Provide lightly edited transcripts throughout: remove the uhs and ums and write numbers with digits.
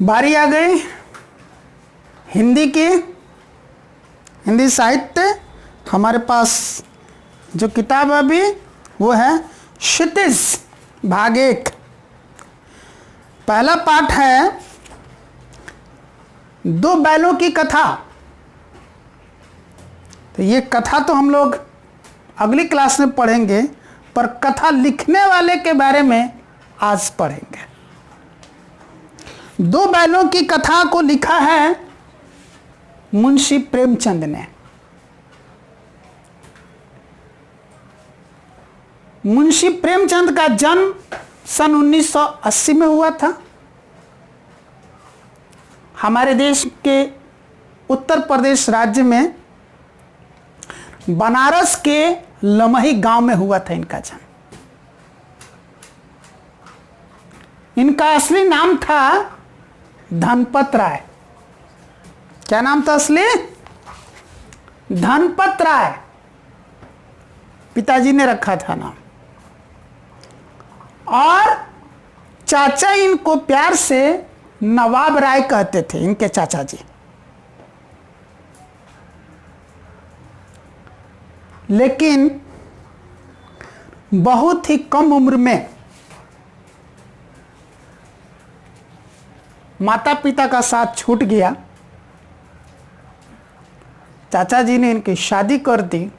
बारी आ गई हिंदी की। हिंदी साहित्य हमारे पास जो किताब अभी वो है क्षितिज भाग 1। पहला पाठ है दो बैलों की कथा। तो ये कथा तो हम लोग अगली क्लास में पढ़ेंगे, पर कथा लिखने वाले के बारे में आज पढ़ेंगे। दो बैलों की कथा को लिखा है मुंशी प्रेमचंद ने। मुंशी प्रेमचंद का जन्म सन 1980 में हुआ था। हमारे देश के उत्तर प्रदेश राज्य में बनारस के लमही गांव में हुआ था इनका जन्म। इनका असली नाम था धनपत राय। क्या नाम था असली? धनपत राय। पिताजी ने रखा था नाम। और चाचा इनको प्यार से नवाब राय कहते थे, इनके चाचा जी। लेकिन बहुत ही कम उम्र में माता पिता का साथ छूट गया। चाचा जी ने इनकी शादी कर दी।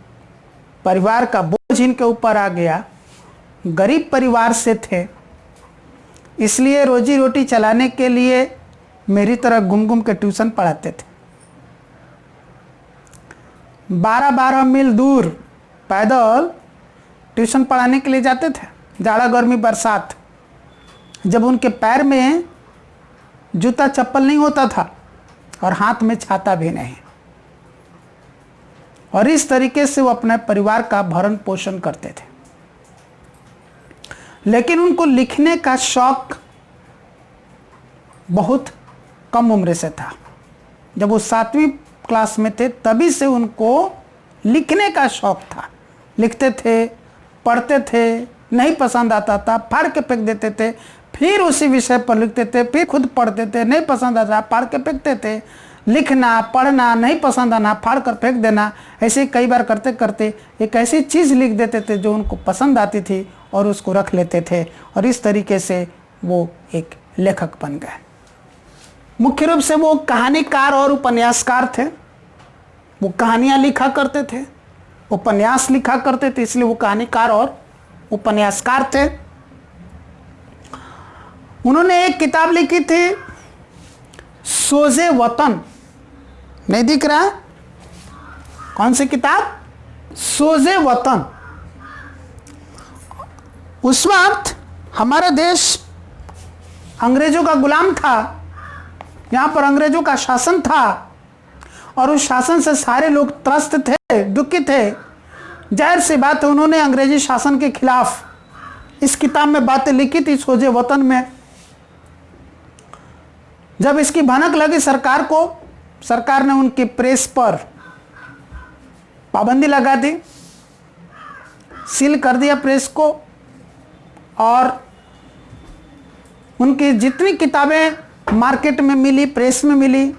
परिवार का बोझ इनके ऊपर आ गया। गरीब परिवार से थे, इसलिए रोजी रोटी चलाने के लिए मेरी तरह घूम घूम के ट्यूशन पढ़ाते थे। 12-12 मील दूर पैदल ट्यूशन पढ़ाने के लिए जाते थे, जाड़ा गर्मी बरसात, जब उनके पैर में जूता चप्पल नहीं होता था और हाथ में छाता भी नहीं। और इस तरीके से वो अपने परिवार का भरण पोषण करते थे। लेकिन उनको लिखने का शौक बहुत कम उम्र से था। जब वो 7वीं क्लास में थे तभी से उनको लिखने का शौक था। लिखते थे, पढ़ते थे, नहीं पसंद आता था फाड़ के फेंक देते थे, फिर उसी विषय पर लिखते थे, फिर खुद पढ़ते थे, नहीं पसंद आता फाड़ के फेंकते थे। लिखना पढ़ना नहीं पसंद आना फाड़ कर फेंक देना, ऐसे कई बार करते करते एक ऐसी चीज़ लिख देते थे जो उनको पसंद आती थी और उसको रख लेते थे। और इस तरीके से वो एक लेखक बन गए। मुख्य रूप से वो कहानीकार और उपन्यासकार थे। वो कहानियाँ लिखा करते थे, उपन्यास लिखा करते थे, इसलिए वो कहानीकार और उपन्यासकार थे। उन्होंने एक किताब लिखी थी सोजे वतन। नहीं दिख रहा? कौन सी किताब? सोजे वतन। उस वक्त हमारा देश अंग्रेजों का गुलाम था। यहाँ पर अंग्रेजों का शासन था और उस शासन से सारे लोग त्रस्त थे, दुखी थे। जाहिर सी बात है उन्होंने अंग्रेजी शासन के खिलाफ इस किताब में बातें लिखी थी सोजे वतन में। जब इसकी भनक लगी सरकार को, सरकार ने उनकी प्रेस पर पाबंदी लगा दी, सील कर दिया प्रेस को। और उनकी जितनी किताबें मार्केट में मिली, प्रेस में मिली,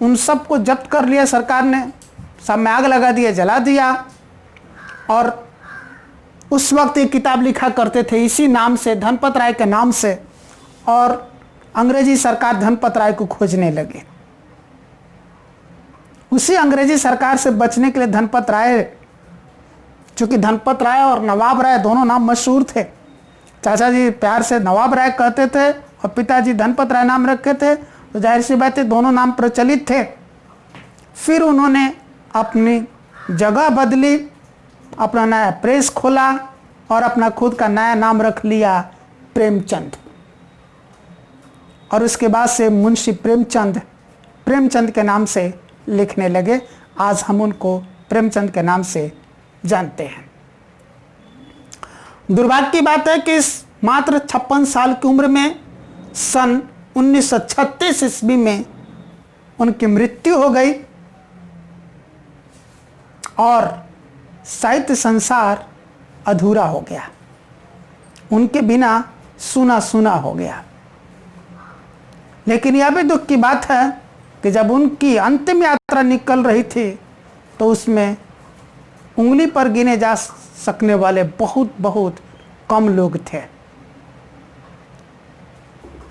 उन सब को जब्त कर लिया सरकार ने। सब में आग लगा दिया, जला दिया। और उस वक्त ये किताब लिखा करते थे इसी नाम से, धनपत राय के नाम से। और अंग्रेजी सरकार धनपत राय को खोजने लगी। उसी अंग्रेजी सरकार से बचने के लिए धनपत राय, चूंकि धनपत राय और नवाब राय दोनों नाम मशहूर थे, चाचा जी प्यार से नवाब राय कहते थे और पिताजी धनपत राय नाम रखे थे, तो जाहिर सी बात है दोनों नाम प्रचलित थे। फिर उन्होंने अपनी जगह बदली, अपना नया प्रेस खोला और अपना खुद का नया नाम रख लिया प्रेमचंद। और उसके बाद से मुंशी प्रेमचंद, प्रेमचंद के नाम से लिखने लगे। आज हम उनको प्रेमचंद के नाम से जानते हैं। दुर्भाग्य की बात है कि मात्र 56 साल की उम्र में सन 1936 ईस्वी में उनकी मृत्यु हो गई और साहित्य संसार अधूरा हो गया। उनके बिना सूना सूना हो गया। लेकिन यह भी दुख की बात है कि जब उनकी अंतिम यात्रा निकल रही थी तो उसमें उंगली पर गिने जा सकने वाले बहुत बहुत कम लोग थे।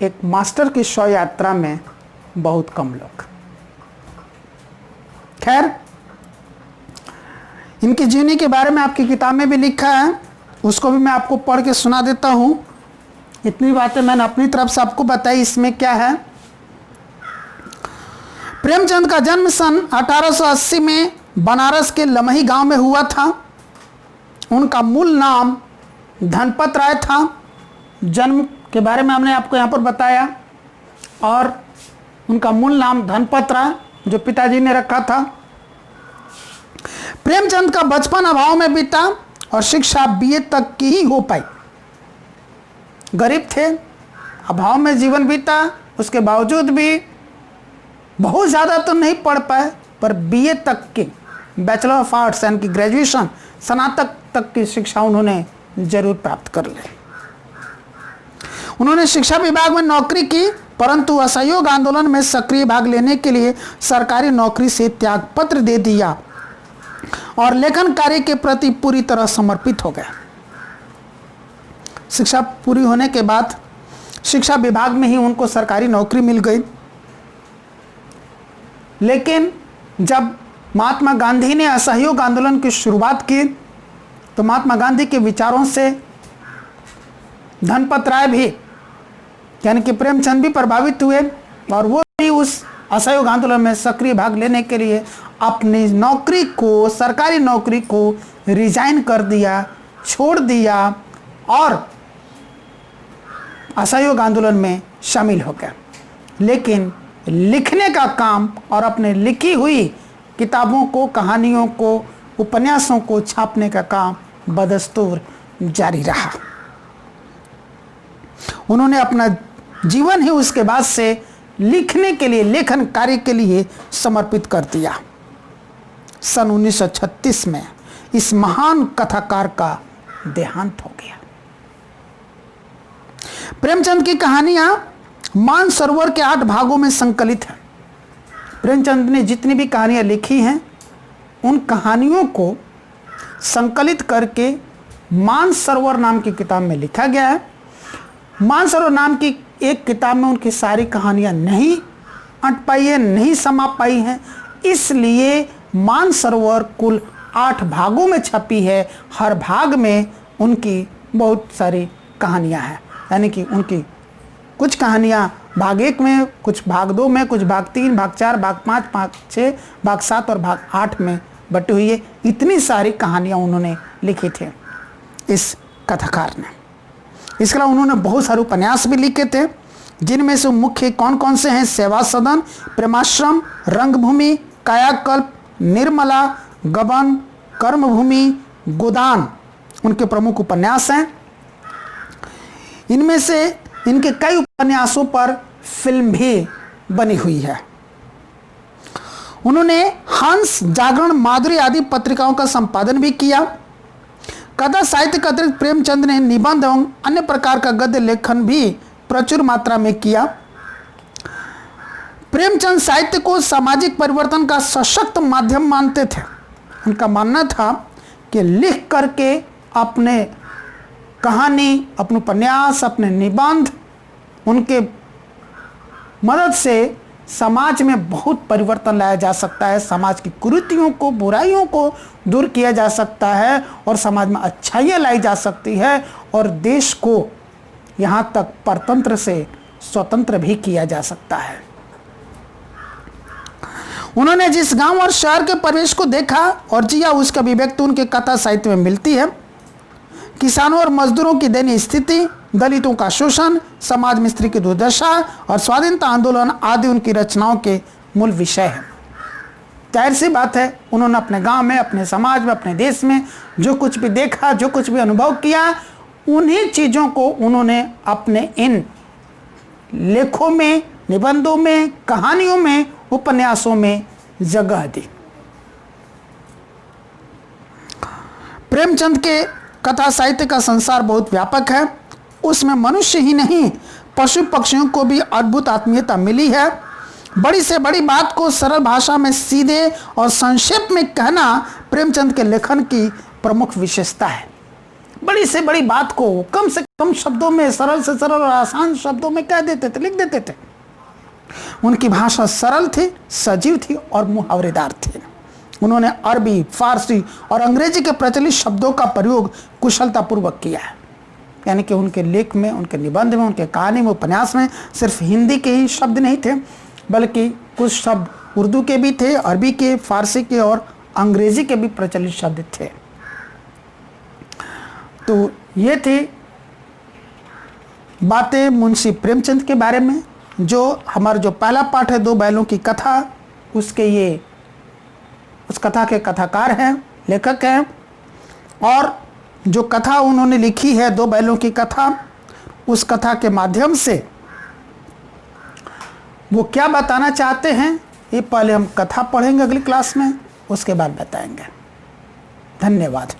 एक मास्टर की शव यात्रा में बहुत कम लोग। खैर, इनकी जीवनी के बारे में आपकी किताब में भी लिखा है, उसको भी मैं आपको पढ़ के सुना देता हूं। इतनी बातें मैंने अपनी तरफ से आपको बताई। इसमें क्या है, प्रेमचंद का जन्म सन 1880 में बनारस के लमही गांव में हुआ था। उनका मूल नाम धनपत राय था। जन्म के बारे में हमने आपको यहाँ पर बताया, और उनका मूल नाम धनपत राय जो पिताजी ने रखा था। प्रेमचंद का बचपन अभाव में बीता और शिक्षा बीए तक की ही हो पाई। गरीब थे, अभाव में जीवन बीता, उसके बावजूद भी बहुत ज़्यादा तो नहीं पढ़ पाए, पर बीए तक की, बैचलर ऑफ आर्ट्स यानी कि ग्रेजुएशन, स्नातक तक की शिक्षा उन्होंने जरूर प्राप्त कर ली। उन्होंने शिक्षा विभाग में नौकरी की, परंतु असहयोग आंदोलन में सक्रिय भाग लेने के लिए सरकारी नौकरी से त्याग पत्र दे दिया और लेखन कार्य के प्रति पूरी तरह समर्पित हो गए। शिक्षा पूरी होने के बाद शिक्षा विभाग में ही उनको सरकारी नौकरी मिल गई। लेकिन जब महात्मा गांधी ने असहयोग आंदोलन की शुरुआत की तो महात्मा गांधी के विचारों से धनपत राय भी यानी कि प्रेमचंद भी प्रभावित हुए और वो भी उस असहयोग आंदोलन में सक्रिय भाग लेने के लिए अपनी नौकरी को, सरकारी नौकरी को रिजाइन कर दिया, छोड़ दिया और असहयोग आंदोलन में शामिल हो गया। लेकिन लिखने का काम और अपने लिखी हुई किताबों को, कहानियों को, उपन्यासों को छापने का काम बदस्तूर जारी रहा। उन्होंने अपना जीवन ही उसके बाद से लिखने के लिए, लेखन कार्य के लिए समर्पित कर दिया। सन 1936 में इस महान कथाकार का देहांत हो गया। प्रेमचंद की कहानियां मानसरोवर के 8 भागों में संकलित हैं। प्रेमचंद ने जितनी भी कहानियां लिखी हैं उन कहानियों को संकलित करके मानसरोवर नाम की किताब में लिखा गया है। मानसरोवर नाम की एक किताब में उनकी सारी कहानियां नहीं अट पाई है, नहीं समा पाई हैं, इसलिए मानसरोवर कुल 8 भागों में छपी है। हर भाग में उनकी बहुत सारी कहानियां हैं, यानी कि उनकी कुछ कहानियां भाग 1 में, कुछ भाग 2 में, कुछ भाग 3, भाग 4, भाग 5, भाग 6, भाग 7 और भाग 8 में बटी हुई है। इतनी सारी कहानियां उन्होंने लिखी थे इस कथाकार ने। इसके अलावा उन्होंने बहुत सारे उपन्यास भी लिखे थे, जिनमें से मुख्य कौन कौन से हैं, सेवा सदन, प्रेमाश्रम, रंगभूमि, कायाकल्प, निर्मला, गबन, कर्मभूमि, गोदान उनके प्रमुख उपन्यास हैं। इनमें से इनके कई उपन्यासों पर फिल्म भी बनी हुई है। उन्होंने हंस, जागरण, माधुरी आदि पत्रिकाओं का संपादन भी किया। कथा साहित्य के अतिरिक्त प्रेमचंद ने निबंध एवं अन्य प्रकार का गद्य लेखन भी प्रचुर मात्रा में किया। प्रेमचंद साहित्य को सामाजिक परिवर्तन का सशक्त माध्यम मानते थे। उनका मानना था कि लिख करके अपने कहानी, अपने उपन्यास, अपने निबंध, उनके मदद से समाज में बहुत परिवर्तन लाया जा सकता है। समाज की कुरीतियों को, बुराइयों को दूर किया जा सकता है और समाज में अच्छाइयाँ लाई जा सकती है और देश को यहाँ तक परतंत्र से स्वतंत्र भी किया जा सकता है। उन्होंने जिस गांव और शहर के परिवेश को देखा और जिया, उसका अभिव्यक्ति उनके कथा साहित्य में मिलती है। किसानों और मजदूरों की दयनीय स्थिति, दलितों का शोषण, समाज में स्त्री की दुर्दशा और स्वाधीनता आंदोलन आदि उनकी रचनाओं के मूल विषय हैं। जाहिर सी बात है, उन्होंने अपने गांव में, अपने समाज में, अपने देश में जो कुछ भी देखा, जो कुछ भी अनुभव किया, उन्हीं चीज़ों को उन्होंने अपने इन लेखों में, निबंधों में, कहानियों में, उपन्यासों में जगह दी। प्रेमचंद के कथा साहित्य का संसार बहुत व्यापक है। उसमें मनुष्य ही नहीं पशु पक्षियों को भी अद्भुत आत्मीयता मिली है। बड़ी से बड़ी बात को सरल भाषा में सीधे और संक्षेप में कहना प्रेमचंद के लेखन की प्रमुख विशेषता है। बड़ी से बड़ी बात को कम से कम शब्दों में, सरल से सरल और आसान शब्दों में कह देते थे, लिख देते थे। उनकी भाषा सरल थी, सजीव थी और मुहावरेदार थी। उन्होंने अरबी, फारसी और अंग्रेजी के प्रचलित शब्दों का प्रयोग कुशलतापूर्वक किया है। यानी कि उनके लेख में, उनके निबंध में, उनके कहानी में, उपन्यास में सिर्फ हिंदी के ही शब्द नहीं थे, बल्कि कुछ शब्द उर्दू के भी थे, अरबी के, फारसी के और अंग्रेजी के भी प्रचलित शब्द थे। तो ये थी बातें मुंशी प्रेमचंद के बारे में। जो हमारा जो पहला पाठ है, दो बैलों की कथा, उसके ये उस कथा के कथाकार हैं, लेखक हैं। और जो कथा उन्होंने लिखी है, दो बैलों की कथा, उस कथा के माध्यम से वो क्या बताना चाहते हैं, ये पहले हम कथा पढ़ेंगे अगली क्लास में, उसके बाद बताएंगे। धन्यवाद।